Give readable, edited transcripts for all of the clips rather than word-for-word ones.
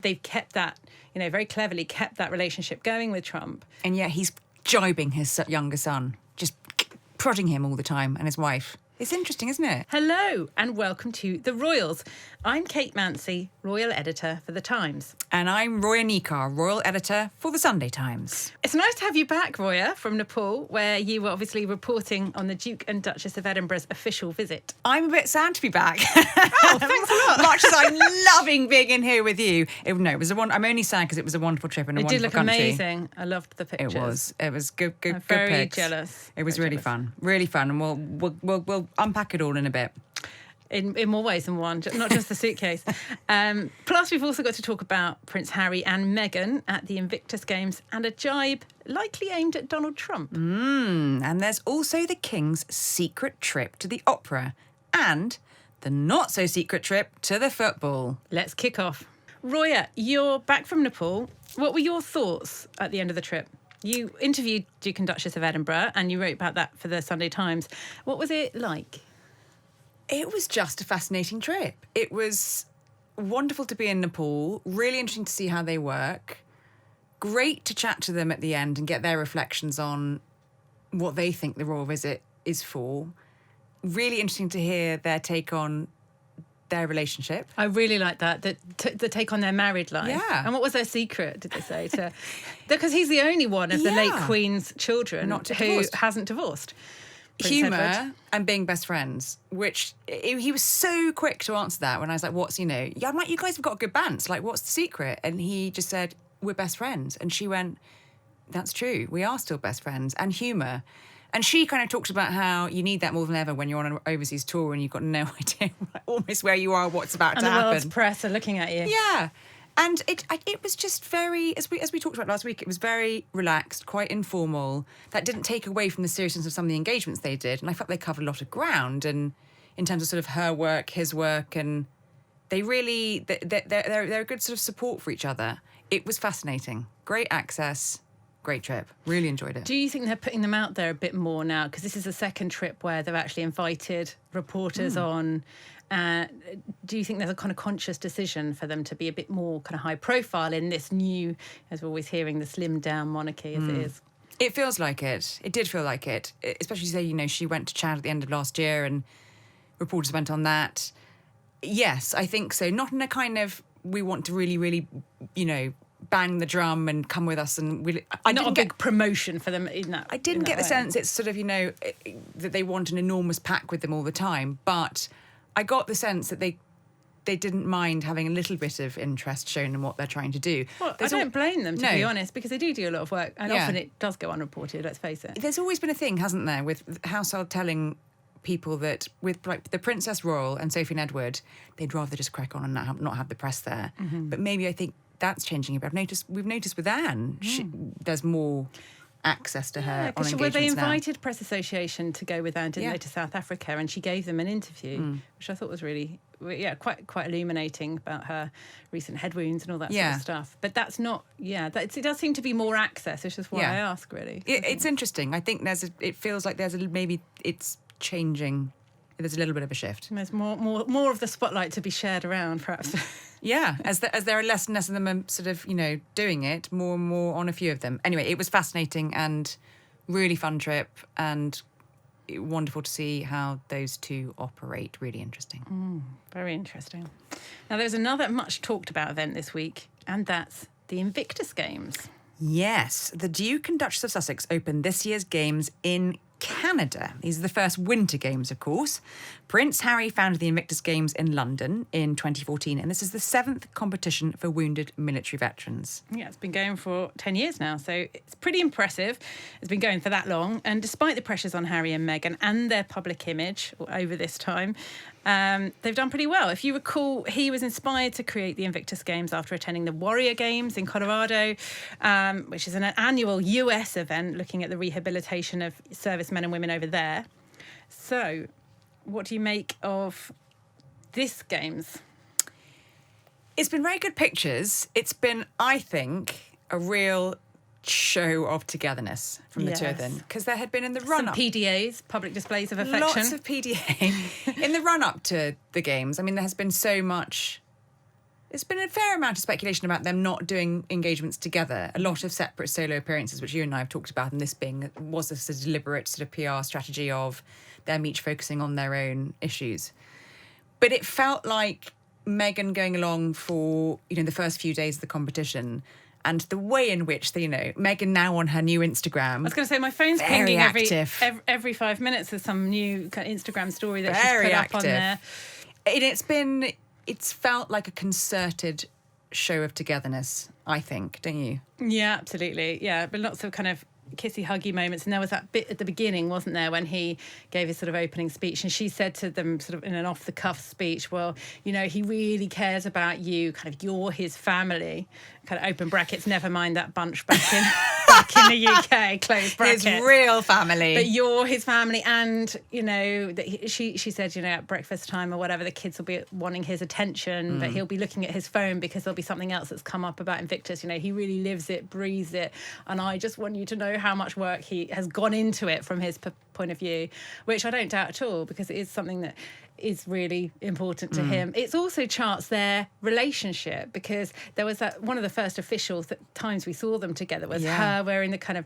They've kept that, very cleverly kept that relationship going with Trump. And yet he's jibing his younger son, just prodding him all the time, and his wife. It's interesting, isn't it? Hello and welcome to The Royals. I'm Kate Mancy, Royal Editor for The Times. And I'm Roya and Kate, Royal Editor for The Sunday Times. It's nice to have you back, Roya, from Nepal, where you were obviously reporting on the Duke and Duchess of Edinburgh's official visit. I'm a bit sad to be back. Oh, thanks a lot. Much as I'm loving being in here with you. I'm only sad because it was a wonderful trip in a wonderful country. It did look amazing. I loved the pictures. It was good. I'm very pics. jealous. It was really fun, and we'll unpack it all in a bit. In more ways than one, not just the suitcase. Plus, we've also got to talk about Prince Harry and Meghan at the Invictus Games and a jibe likely aimed at Donald Trump. And there's also the King's secret trip to the opera and the not-so-secret trip to the football. Let's kick off. Roya, you're back from Nepal. What were your thoughts at the end of the trip? You interviewed Duke and Duchess of Edinburgh and you wrote about that for the Sunday Times. What was it like? It was just a fascinating trip. It was wonderful to be in Nepal, really interesting to see how they work. Great to chat to them at the end and get their reflections on what they think the royal visit is for. Really interesting to hear their take on their relationship. I really like that, the take on their married life. Yeah. And what was their secret, did they say? Because he's the only one of the late Queen's children who hasn't divorced. Humour and being best friends, which he was so quick to answer that when I was like, I'm like, you guys have got good bands. Like, what's the secret? And he just said, we're best friends. And she went, that's true. We are still best friends. And humour. And she kind of talked about how you need that more than ever when you're on an overseas tour and you've got no idea almost where you are, what's about to happen. And the world's press are looking at you. Yeah. And it was just very, as we talked about last week, it was very relaxed, quite informal. That didn't take away from the seriousness of some of the engagements they did. And I felt they covered a lot of ground and in terms of sort of her work, his work, and they really, they're a good sort of support for each other. It was fascinating. Great access. Great trip. Really enjoyed it. Do you think they're putting them out there a bit more now? Because this is the second trip where they've actually invited reporters on. Do you think there's a kind of conscious decision for them to be a bit more kind of high profile in this new, as we're always hearing, the slimmed down monarchy as it is? It feels like it. It did feel like it. Especially say, she went to Chad at the end of last year and reporters went on that. Yes, I think so. Not in a kind of, we want to really, really, bang the drum and come with us and not a big promotion for them in that. I didn't get the sense it's sort of that they want an enormous pack with them all the time, but I got the sense that they didn't mind having a little bit of interest shown in what they're trying to do. Well, I don't blame them, to be honest, because they do a lot of work and often it does go unreported, let's face it. There's always been a thing, hasn't there, with household telling people that with like the Princess Royal and Sophie and Edward, they'd rather just crack on and not have the press there. But maybe I think that's changing a bit. We've noticed with Anne, there's more access to her on engagements they now. invited Press Association to go with Anne, didn't they, to South Africa, and she gave them an interview, which I thought was really, quite illuminating about her recent head wounds and all that sort of stuff. But that's not, it does seem to be more access, which is why I ask, really. It's interesting. I think it feels like maybe it's changing. There's a little bit of a shift. There's more of the spotlight to be shared around, perhaps. Yeah, as there are less and less of them sort of, doing it, more and more on a few of them. Anyway, it was fascinating and really fun trip and wonderful to see how those two operate. Really interesting. Very interesting. Now, there's another much talked about event this week, and that's the Invictus Games. Yes, the Duke and Duchess of Sussex opened this year's games in Canada. These are the first winter games, of course. Prince Harry founded the Invictus Games in London in 2014, and this is the 7th competition for wounded military veterans. Yeah, it's been going for 10 years now, so it's pretty impressive. It's been going for that long, and despite the pressures on Harry and Meghan and their public image over this time, they've done pretty well. If you recall, he was inspired to create the Invictus Games after attending the Warrior Games in Colorado, which is an annual US event looking at the rehabilitation of servicemen and women over there. So, what do you make of this Games? It's been very good pictures. It's been, I think, a real show of togetherness from the two of them, because there had been in the run-up some PDAs, public displays of affection. Lots of PDA in the run-up to the games. I mean, there has been so much There's been a fair amount of speculation about them not doing engagements together. A lot of separate solo appearances, which you and I have talked about, and this was a deliberate sort of PR strategy of them each focusing on their own issues. But it felt like Meghan going along for, the first few days of the competition, and the way in which, Meghan now on her new Instagram. I was going to say, my phone's pinging every 5 minutes with some new kind of Instagram story that she's put up on there. It's felt like a concerted show of togetherness, I think, don't you? Yeah, absolutely. Yeah, but lots of kind of kissy huggy moments, and there was that bit at the beginning, wasn't there, when he gave his sort of opening speech, and she said to them sort of in an off the cuff speech, well, he really cares about you, kind of you're his family, kind of open brackets, never mind that bunch back in the UK, close brackets, his real family, but you're his family. And that she said, at breakfast time or whatever, the kids will be wanting his attention, but he'll be looking at his phone because there'll be something else that's come up about Invictus. He really lives it, breathes it, and I just want you to know how much work he has gone into it from his point of view, which I don't doubt at all, because it is something that is really important to him. It also charts their relationship, because there was that one of the first official times we saw them together was her wearing the kind of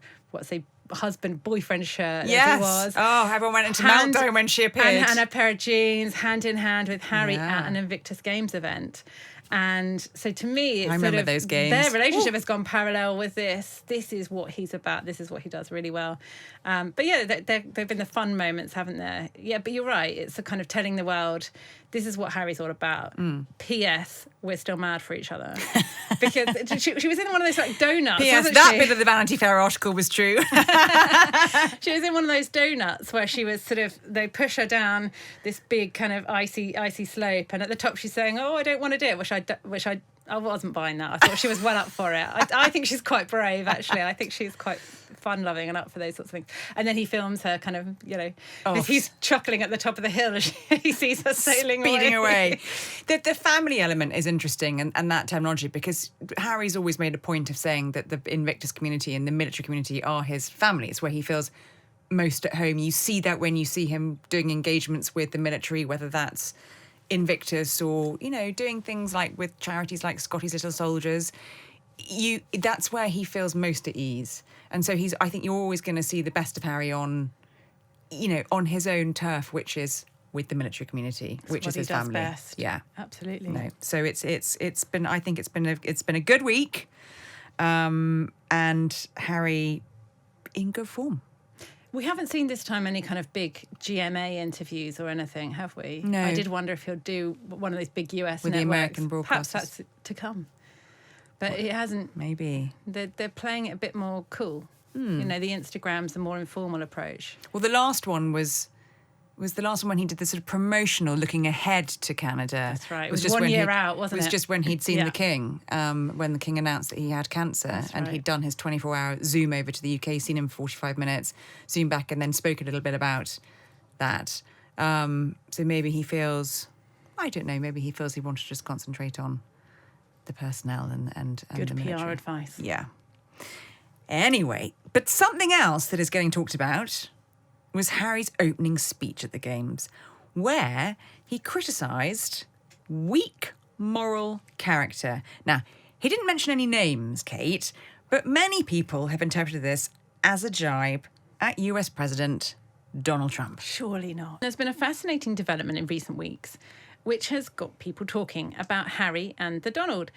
husband-boyfriend shirt. Yes. As it was. Oh, everyone went into meltdown when she appeared. And a pair of jeans, hand in hand with Harry at an Invictus Games event. And so to me, it's those games. Their relationship has gone parallel with this. This is what he's about. This is what he does really well. But yeah, there've been the fun moments, haven't there? Yeah, but you're right. It's a kind of telling the world, this is what Harry's all about. P.S. We're still mad for each other. Because she was in one of those like donuts. P.S. That bit of the Vanity Fair article was true. She was in one of those donuts where she was they push her down this big kind of icy slope, and at the top she's saying, "Oh, I don't want to do it," which I wasn't buying that. I thought she was well up for it. I think she's quite brave, actually. I think she's quite fun-loving and up for those sorts of things. And then he films her kind of, as he's chuckling at the top of the hill as he sees her speeding away. The family element is interesting, and that terminology, because Harry's always made a point of saying that the Invictus community and the military community are his family. It's where he feels most at home. You see that when you see him doing engagements with the military, whether that's Invictus or doing things like with charities like Scotty's Little Soldiers. That's where he feels most at ease, and so I think you're always going to see the best of Harry on his own turf, which is with the military community, which is his family. Best. Yeah, absolutely. No, so it's been a good week, and Harry in good form. We haven't seen this time any kind of big GMA interviews or anything, have we? No. I did wonder if he'll do one of those big US with networks. the American broadcasters. Perhaps that's to come. But it hasn't. Maybe. They're playing it a bit more cool. The Instagram's a more informal approach. Well, the last one was the last one when he did the sort of promotional looking ahead to Canada. That's right. It was just 1 year out, wasn't it? It was just when he'd seen the King, when the King announced that he had cancer. That's and right. He'd done his 24-hour Zoom over to the UK, seen him for 45 minutes, Zoom back, and then spoke a little bit about that. So maybe he feels, I don't know, maybe he feels he wants to just concentrate on the personnel and good the military. PR advice. Yeah. Anyway, but something else that is getting talked about was Harry's opening speech at the Games, where he criticised weak moral character. Now, he didn't mention any names, Kate, but many people have interpreted this as a jibe at US President Donald Trump. Surely not. There's been a fascinating development in recent weeks, which has got people talking about Harry and the Donald.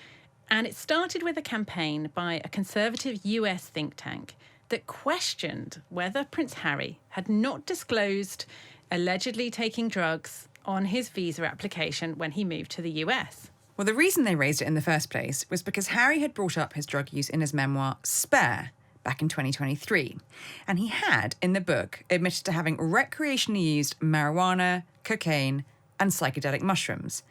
And it started with a campaign by a conservative US think tank that questioned whether Prince Harry had not disclosed allegedly taking drugs on his visa application when he moved to the US. Well, the reason they raised it in the first place was because Harry had brought up his drug use in his memoir, Spare, back in 2023. And he had, in the book, admitted to having recreationally used marijuana, cocaine, and psychedelic mushrooms.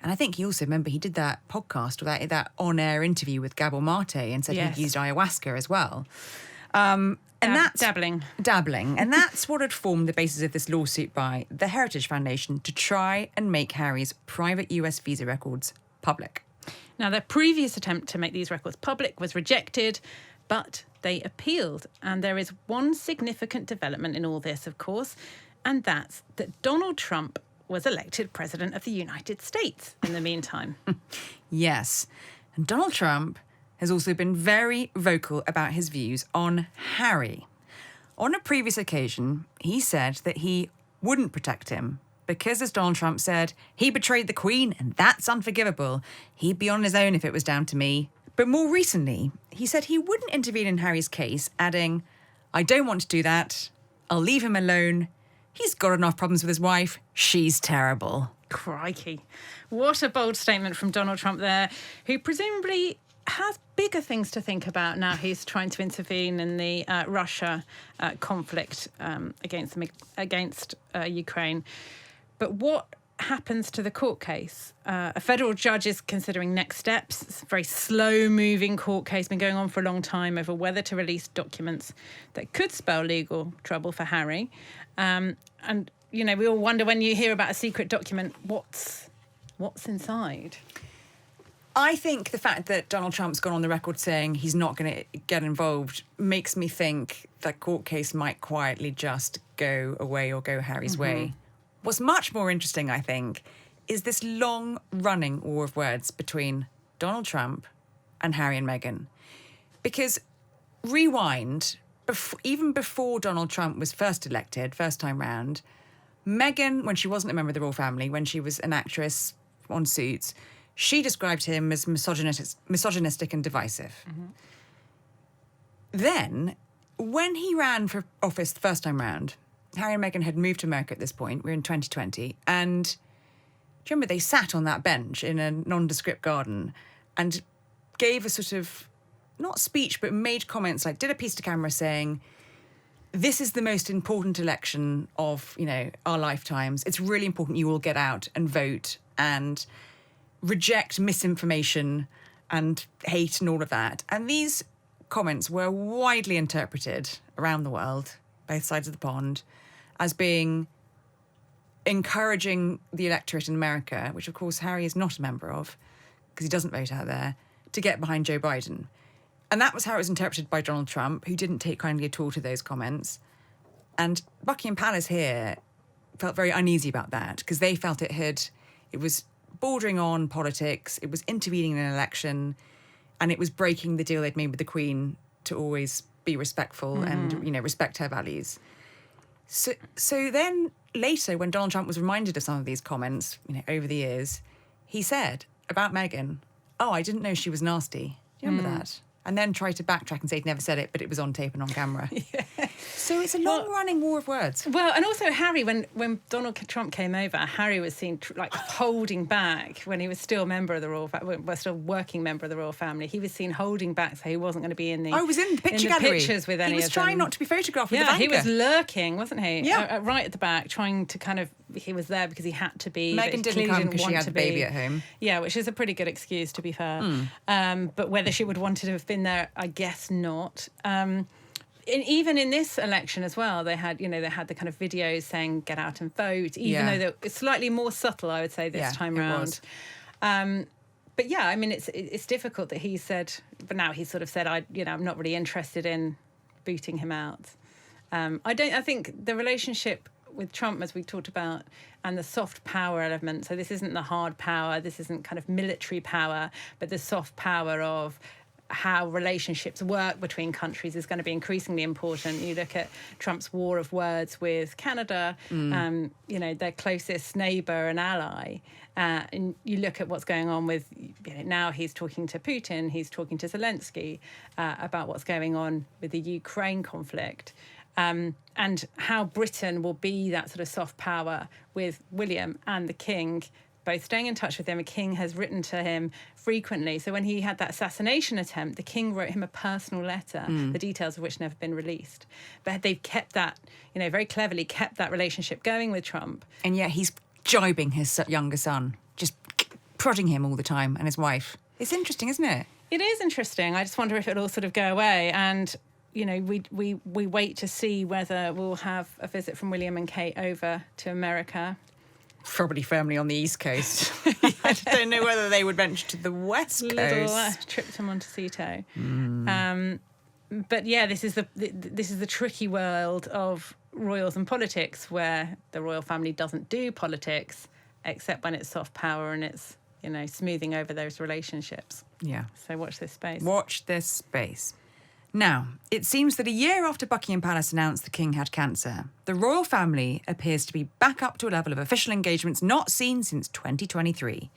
And I think he also, remember, he did that podcast, or that on-air interview with Gabor Mate, and said he'd used ayahuasca as well. And that's dabbling. And that's what had formed the basis of this lawsuit by the Heritage Foundation to try and make Harry's private US visa records public. Now, their previous attempt to make these records public was rejected, but they appealed. And there is one significant development in all this, of course, and that's that Donald Trump was elected president of the United States in the meantime. Yes. And Donald Trump has also been very vocal about his views on Harry. On a previous occasion, he said that he wouldn't protect him because, as Donald Trump said, he betrayed the Queen and that's unforgivable. He'd be on his own if it was down to me. But more recently, he said he wouldn't intervene in Harry's case, adding, I don't want to do that. I'll leave him alone. He's got enough problems with his wife. She's terrible. Crikey. What a bold statement from Donald Trump there, who presumably has bigger things to think about now he's trying to intervene in the Russia conflict against Ukraine. But what happens to the court case? A federal judge is considering next steps. It's a very slow-moving court case, been going on for a long time over whether to release documents that could spell legal trouble for Harry. And, you know, we all wonder when you hear about a secret document, what's inside? I think the fact that Donald Trump's gone on the record saying he's not going to get involved makes me think that court case might quietly just go away or go Harry's way. What's much more interesting, I think, is this long-running war of words between Donald Trump and Harry and Meghan. Because rewind, even before Donald Trump was first elected, first time round, Meghan, when she wasn't a member of the royal family, when she was an actress on Suits, she described him as misogynistic and divisive. Then, when he ran for office the first time round, Harry and Meghan had moved to America at this point. We're in 2020. And do you remember they sat on that bench in a nondescript garden and gave a sort of, not speech, but made comments, like did a piece to camera saying, this is the most important election of, you know, our lifetimes. It's really important you all get out and vote and reject misinformation and hate and all of that. And these comments were widely interpreted around the world, both sides of the pond, as being encouraging the electorate in America, which of course Harry is not a member of, because he doesn't vote out there, to get behind Joe Biden. And that was how it was interpreted by Donald Trump, who didn't take kindly at all to those comments. And Buckingham Palace here felt very uneasy about that, because they felt it was bordering on politics, it was intervening in an election, and it was breaking the deal they'd made with the Queen to always be respectful and, you know, respect her values. So then later, when Donald Trump was reminded of some of these comments, you know, over the years, he said about Meghan, oh, I didn't know she was nasty. Do you remember that? And then tried to backtrack and say he'd never said it, but it was on tape and on camera. So it's a long-running war of words. Well, and also Harry, when Donald Trump came over, Harry was seen like holding back when he was still a member of the royal family, still working member of the royal family. He was seen holding back, so he wasn't going to be in the. I was in the picture gallery. Pictures with any of them. He was trying not to be photographed with the banker. He was lurking, wasn't he? Yeah, right at the back, trying to kind of. He was there because he had to be. Meghan didn't come because she had a baby at home. Yeah, which is a pretty good excuse, to be fair. But whether she would wanted to have been there, I guess not. Even in this election as well, they had the kind of videos saying "get out and vote," even though it's slightly more subtle, I would say, this time round. But yeah, I mean, it's difficult that he said, but now he's sort of said, I'm not really interested in booting him out. I think the relationship with Trump, as we talked about, and the soft power element. So this isn't the hard power, this isn't kind of military power, but the soft power of how relationships work between countries is going to be increasingly important. You look at Trump's war of words with Canada, their closest neighbour and ally, and you look at what's going on with, now he's talking to Putin, he's talking to Zelensky about what's going on with the Ukraine conflict. And how Britain will be that sort of soft power with William and the King, both staying in touch with him. The King has written to him frequently. So when he had that assassination attempt, the King wrote him a personal letter, the details of which never been released. But they've kept that, very cleverly kept that relationship going with Trump. And yet he's jibing his younger son, just prodding him all the time, and his wife. It's interesting, isn't it? It is interesting. I just wonder if it'll all sort of go away. And we wait to see whether we'll have a visit from William and Kate over to America. Probably firmly on the East Coast. I don't know whether they would venture to the West Coast. Little trip to Montecito. But yeah, this is the tricky world of royals and politics, where the royal family doesn't do politics except when it's soft power and it's, smoothing over those relationships. Yeah. So watch this space. Watch this space. Now, it seems that a year after Buckingham Palace announced the King had cancer, the royal family appears to be back up to a level of official engagements not seen since 2023.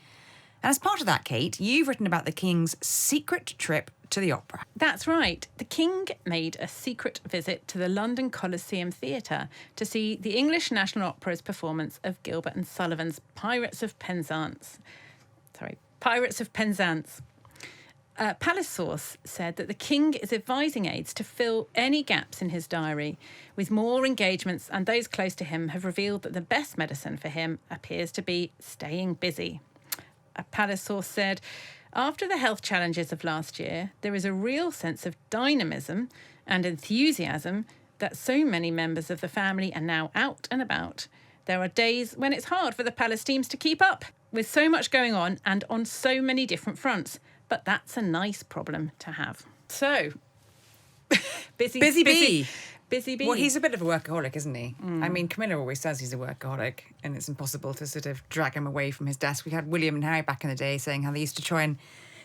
And as part of that, Kate, you've written about the King's secret trip to the opera. That's right. The King made a secret visit to the London Coliseum Theatre to see the English National Opera's performance of Gilbert and Sullivan's Pirates of Penzance. Palace source said that the King is advising aides to fill any gaps in his diary with more engagements, and those close to him have revealed that the best medicine for him appears to be staying busy. A Palace source said, after the health challenges of last year, there is a real sense of dynamism and enthusiasm that so many members of the family are now out and about. There are days when it's hard for the Palace teams to keep up with so much going on and on so many different fronts. But that's a nice problem to have. So, busy bee. Well, he's a bit of a workaholic, isn't he? I mean, Camilla always says he's a workaholic, and it's impossible to sort of drag him away from his desk. We had William and Harry back in the day saying how they used to try and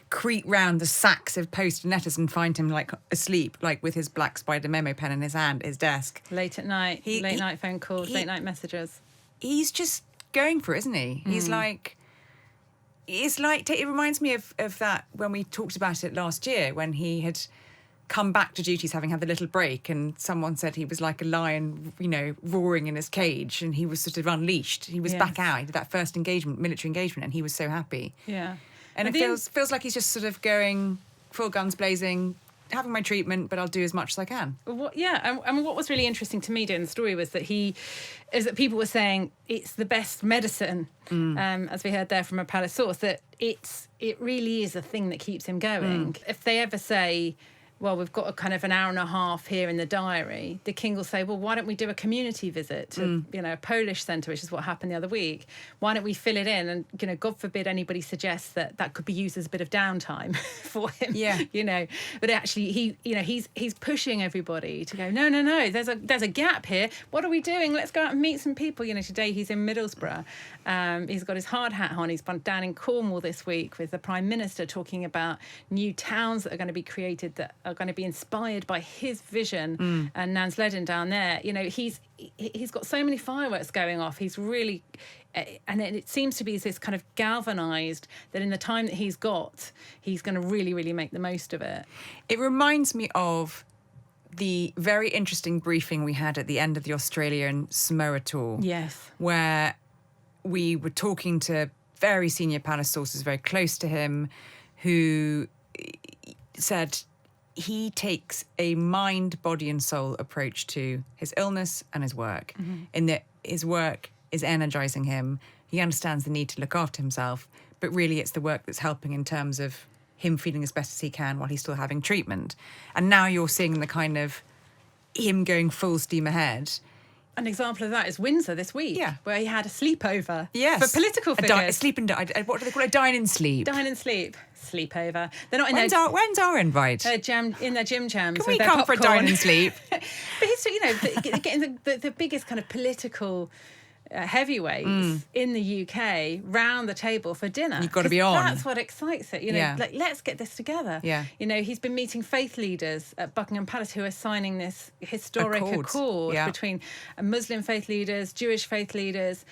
creep round the sacks of post and letters and find him asleep, with his black spider memo pen in his hand at his desk. Late at night, late night phone calls, late night messages. He's just going for it, isn't he? He's it reminds me of that when we talked about it last year, when he had come back to duties having had the little break, and someone said he was like a lion, roaring in his cage, and he was sort of unleashed. He was back out. He did that first military engagement, and he was so happy. Yeah. And it feels like he's just sort of going full guns blazing, having my treatment, but I'll do as much as I can. And what was really interesting to me doing the story was that people were saying it's the best medicine, as we heard there from a Palace source, that it really is a thing that keeps him going. If they ever say, well, we've got a kind of an hour and a half here in the diary, the King will say, well, why don't we do a community visit to, a Polish centre, which is what happened the other week. Why don't we fill it in? And, God forbid anybody suggests that could be used as a bit of downtime for him. Yeah. But actually he's pushing everybody to go, no, there's a gap here. What are we doing? Let's go out and meet some people. Today he's in Middlesbrough. He's got his hard hat on. He's gone down in Cornwall this week with the Prime Minister talking about new towns that are going to be created that are going to be inspired by his vision. And Nans Ledden down there, he's got so many fireworks going off. He's really, and it seems to be this kind of galvanised that in the time that he's got, he's going to really, really make the most of it. It reminds me of the very interesting briefing we had at the end of the Australia and Samoa tour. Yes. Where we were talking to very senior Palace sources very close to him who said he takes a mind, body and soul approach to his illness and his work, in that his work is energising him. He understands the need to look after himself, but really it's the work that's helping in terms of him feeling as best as he can while he's still having treatment. And now you're seeing the kind of him going full steam ahead. An example of that is Windsor this week, where he had a sleepover for political figures. What do they call it? A dine and sleep. Dine and sleep. Sleepover. They're not in when's our invite? In their gym jams. Can we come for a dine and sleep? But he's, getting the biggest kind of political heavyweights in the UK round the table for dinner. You've got to be on. That's what excites it. Let's get this together. Yeah. He's been meeting faith leaders at Buckingham Palace who are signing this historic accord between Muslim faith leaders, Jewish faith leaders.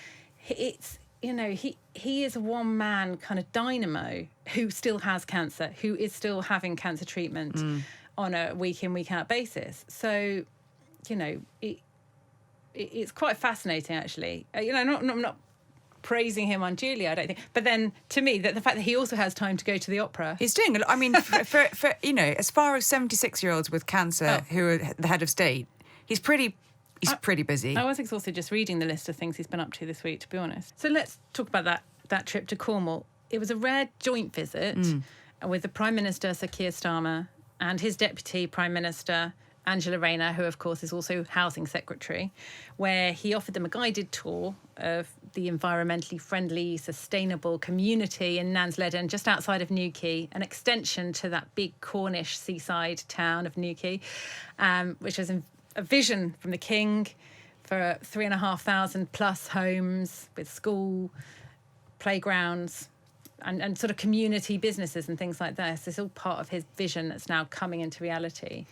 It's he is a one-man kind of dynamo who still has cancer, who is still having cancer treatment on a week-in, week-out basis. So, it's quite fascinating, actually. I'm not praising him unduly, I don't think. But then, to me, the fact that he also has time to go to the opera. He's doing, I mean, for as far as 76-year-olds with cancer who are the head of state, he's pretty busy. I was exhausted just reading the list of things he's been up to this week, to be honest. So let's talk about that trip to Cornwall. It was a rare joint visit with the Prime Minister, Sir Keir Starmer, and his Deputy Prime Minister, Angela Rayner, who of course is also Housing Secretary, where he offered them a guided tour of the environmentally friendly, sustainable community in Nansledden, just outside of Newquay, an extension to that big Cornish seaside town of Newquay, which was a vision from the King for 3,500 plus homes with school, playgrounds, and sort of community businesses and things like this. It's all part of his vision that's now coming into reality.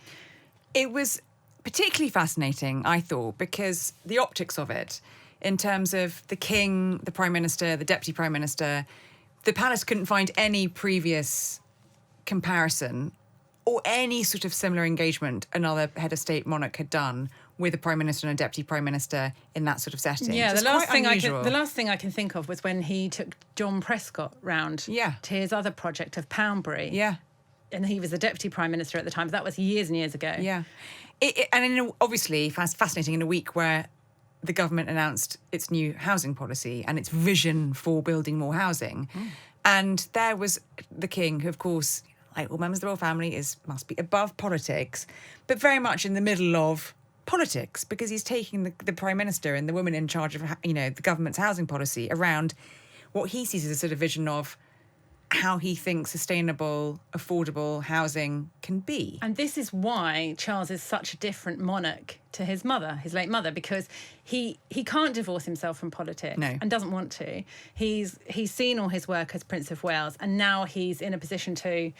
It was particularly fascinating, I thought, because the optics of it, in terms of the King, the Prime Minister, the Deputy Prime Minister, the palace couldn't find any previous comparison or any sort of similar engagement another head of state monarch had done with a Prime Minister and a Deputy Prime Minister in that sort of setting. Yeah, so the last thing I can think of was when he took John Prescott round to his other project of Poundbury. Yeah. And he was the Deputy Prime Minister at the time, but that was years and years ago. Yeah. Obviously fascinating in a week where the government announced its new housing policy and its vision for building more housing. And there was the King, who, of course, like all members of the royal family, must be above politics, but very much in the middle of politics, because he's taking the Prime Minister and the woman in charge of, the government's housing policy around what he sees as a sort of vision of how he thinks sustainable, affordable housing can be. And this is why Charles is such a different monarch to his mother, his late mother, because he can't divorce himself from politics and doesn't want to. He's seen all his work as Prince of Wales, and now he's in a position to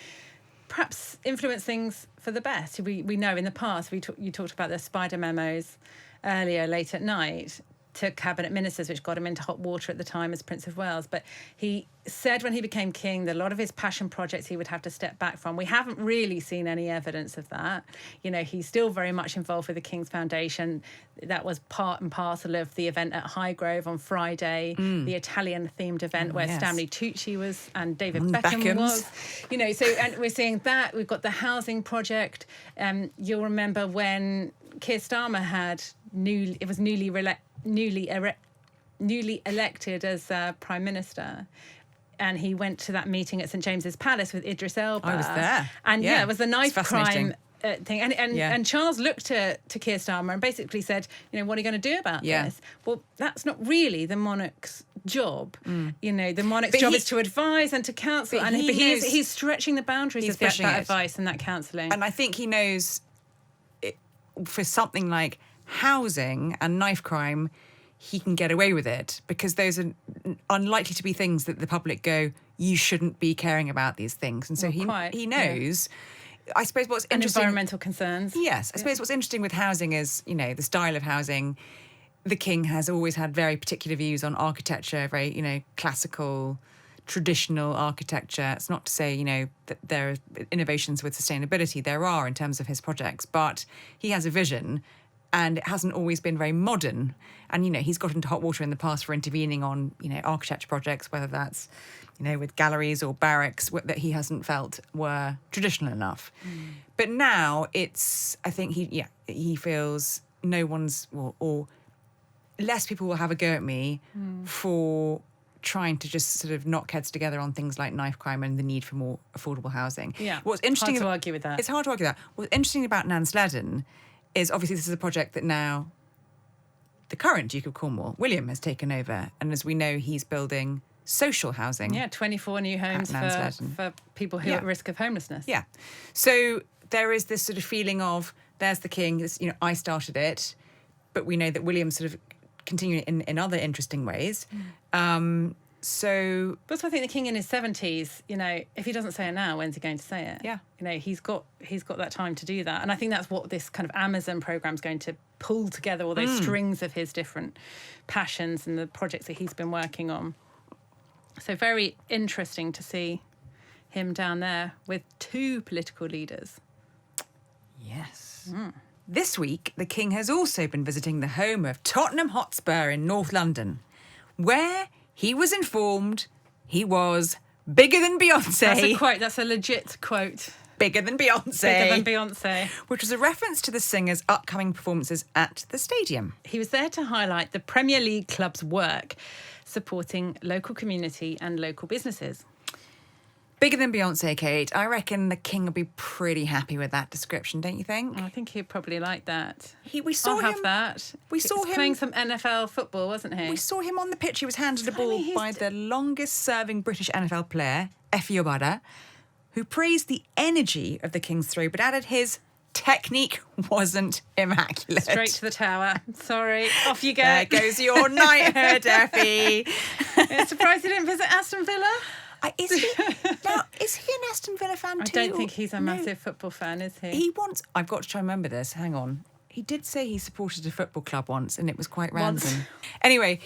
perhaps influence things for the best. We know in the past, you talked about the spider memos earlier, late at night, to cabinet ministers, which got him into hot water at the time as Prince of Wales. But he said when he became king that a lot of his passion projects he would have to step back from. We haven't really seen any evidence of that. He's still very much involved with the King's Foundation. That was part and parcel of the event at Highgrove on Friday, the Italian-themed event where Stanley Tucci was and David Beckham was. And we're seeing that. We've got the housing project. You'll remember when Keir Starmer had newly elected as Prime Minister, and he went to that meeting at St James's Palace with Idris Elba. I was there. And it was the knife crime thing. And Charles looked to Keir Starmer and basically said, what are you going to do about this? Well, that's not really the monarch's job. The monarch's job is to advise and to counsel. But he's stretching the boundaries of that advice and that counselling. And I think he knows for something like housing and knife crime, he can get away with it because those are unlikely to be things that the public go, you shouldn't be caring about these things. And so he knows. Yeah. I suppose what's interesting... And environmental concerns. Yes. I suppose what's interesting with housing is, the style of housing. The King has always had very particular views on architecture, very, classical, traditional architecture. It's not to say, that there are innovations with sustainability. There are in terms of his projects. But he has a vision, and it hasn't always been very modern. And, he's got into hot water in the past for intervening on, architecture projects, whether that's, with galleries or barracks that he hasn't felt were traditional enough. But now I think he feels no one's, or less people will have a go at me for trying to just sort of knock heads together on things like knife crime and the need for more affordable housing. Yeah, what's interesting hard to argue with that. It's hard to argue that. What's interesting about Nansledden is obviously this is a project that now the current Duke of Cornwall, William, has taken over. And as we know, he's building social housing. Yeah, 24 new homes for people who are at risk of homelessness. Yeah. So there is this sort of feeling of, there's the King, this, I started it, but we know that William's sort of continuing in other interesting ways. So... But also I think the King in his 70s, if he doesn't say it now, when's he going to say it? Yeah. He's got that time to do that. And I think that's what this kind of Amazon program's going to pull together, all those strings of his different passions and the projects that he's been working on. So very interesting to see him down there with two political leaders. Yes. This week, the King has also been visiting the home of Tottenham Hotspur in North London, where he was informed he was bigger than Beyonce. That's a quote. That's a legit quote. Bigger than Beyonce. Bigger than Beyonce. Which was a reference to the singer's upcoming performances at the stadium. He was there to highlight the Premier League club's work supporting local community and local businesses. Bigger than Beyonce, Kate. I reckon the king will be pretty happy with that description, don't you think? I think he'd probably like that. We saw I'll him. have that. We He saw was him playing some NFL football, wasn't he? We saw him on the pitch. He was handed a ball he's by the longest-serving British NFL player, Effie Obada, who praised the energy of the king's throw, but added his technique wasn't immaculate. Straight to the tower. Sorry. Off you go. There goes your knighthood, Effie. I'm surprised he didn't visit Aston Villa. Is he an Aston Villa fan too? I don't think he's a massive football fan, is he? I've got to try and remember this. Hang on. He did say he supported a football club once, and it was quite random. Anyway,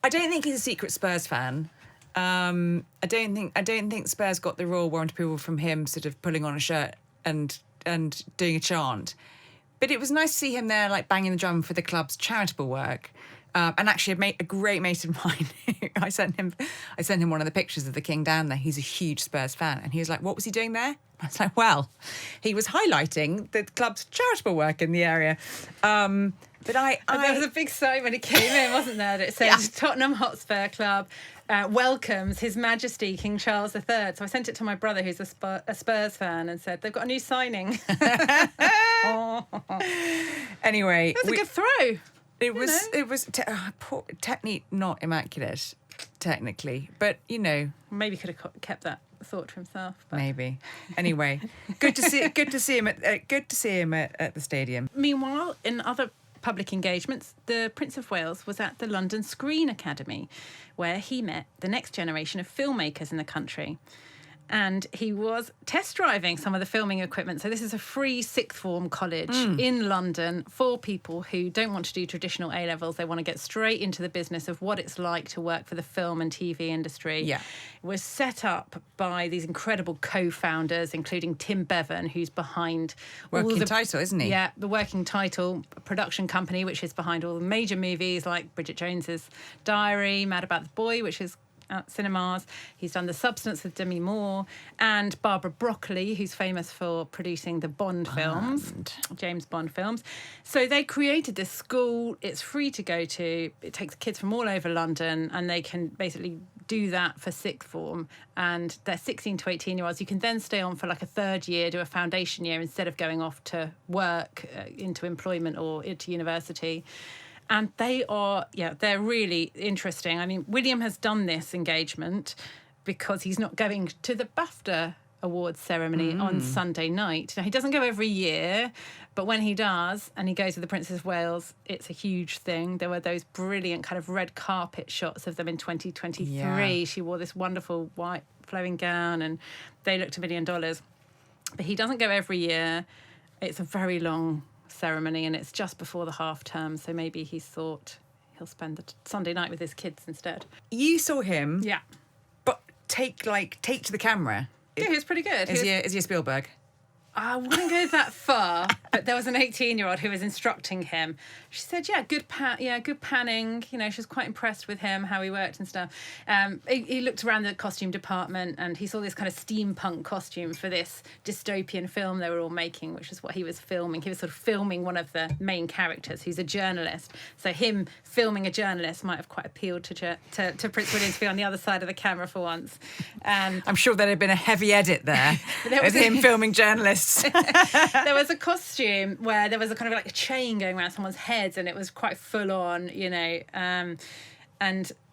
I don't think he's a secret Spurs fan. I don't think Spurs got the royal warrant approval from him sort of pulling on a shirt and doing a chant. But it was nice to see him there, like banging the drum for the club's charitable work. And actually, a great mate of mine, I sent him one of the pictures of the king down there. He's a huge Spurs fan, and he was like, "What was he doing there?" I was like, "Well, he was highlighting the club's charitable work in the area." But there was a big sign when he came in, wasn't there? That said Tottenham Hotspur Club welcomes His Majesty King Charles III. So I sent it to my brother, who's a Spurs fan, and said they've got a new signing. Anyway, that was a good throw. It was technique not immaculate, technically, but maybe could have kept that thought to himself. But. Maybe. Anyway, good to see him at the stadium. Meanwhile, in other public engagements, the Prince of Wales was at the London Screen Academy, where he met the next generation of filmmakers in the country. And he was test driving some of the filming equipment. So this is a free sixth form college in London for people who don't want to do traditional A-levels. They want to get straight into the business of what it's like to work for the film and TV industry. Yeah. It was set up by these incredible co-founders, including Tim Bevan, who's behind Working Title, isn't he? Yeah, the Working Title production company, which is behind all the major movies like Bridget Jones's Diary, Mad About the Boy, which is at cinemas. He's done The Substance with Demi Moore, and Barbara Broccoli, who's famous for producing the Bond films, James Bond films. So they created this school. It's free to go to. It takes kids from all over London, and they can basically do that for sixth form. And they're 16 to 18-year-olds. You can then stay on for like a third year, do a foundation year, instead of going off to work into employment or into university. And they're really interesting. I mean, William has done this engagement because he's not going to the BAFTA Awards ceremony on Sunday night. Now, he doesn't go every year, but when he does, and he goes with the Princess of Wales, it's a huge thing. There were those brilliant kind of red carpet shots of them in 2023. Yeah. She wore this wonderful white flowing gown, and they looked $1 million. But he doesn't go every year. It's a very long ceremony, and it's just before the half term, so maybe he's thought he'll spend the Sunday night with his kids instead. You saw him, yeah, but take to the camera. Yeah, he was pretty good. Is he a Spielberg? I wouldn't go that far, but there was an 18-year-old who was instructing him. She said, good panning. You know, she was quite impressed with him, how he worked and stuff. He looked around the costume department and he saw this kind of steampunk costume for this dystopian film they were all making, which is what he was filming. He was sort of filming one of the main characters, who's a journalist. So him filming a journalist might have quite appealed to Prince William to be on the other side of the camera for once. I'm sure there'd have been a heavy edit there with him filming journalists. There was a costume where there was a kind of like a chain going around someone's head, and it was quite full on, and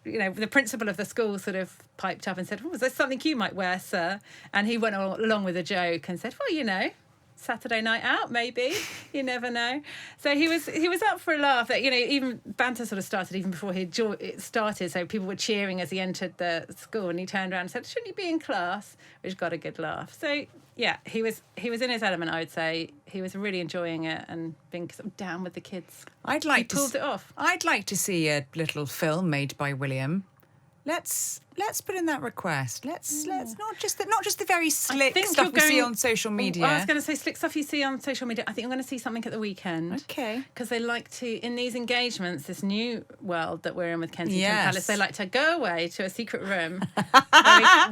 the principal of the school sort of piped up and said, "Oh, is there something you might wear, sir?" And he went along with a joke and said, "Well, Saturday night out, maybe. You never know." So he was up for a laugh. That even banter sort of started even before it started. So people were cheering as he entered the school, and he turned around and said, "Shouldn't you be in class?" Which got a good laugh. So yeah, he was in his element. I would say he was really enjoying it and being sort of down with the kids. He pulled it off. I'd like to see a little film made by William. Let's put in that request. Let's not just the very slick stuff we see on social media. I was going to say slick stuff you see on social media. I think I'm going to see something at the weekend. Okay. Because they like to, in these engagements, this new world that we're in with Kensington Palace, they like to go away to a secret room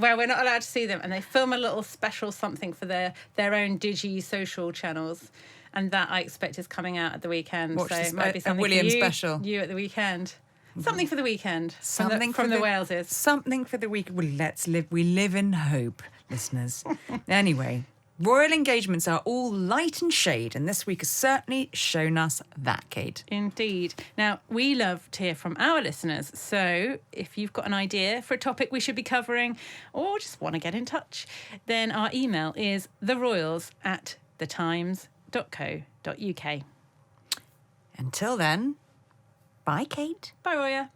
where we're not allowed to see them, and they film a little special something for their own digi social channels. And that I expect is coming out at the weekend. Maybe something William for special. You at the weekend. Something for the weekend. Something from for the the Waleses. Something for the week. Well, let's live. We live in hope, listeners. Anyway, royal engagements are all light and shade, and this week has certainly shown us that, Kate. Indeed. Now, we love to hear from our listeners. So if you've got an idea for a topic we should be covering or just want to get in touch, then our email is theroyals@thetimes.co.uk. Until then, bye, Kate. Bye, Roya.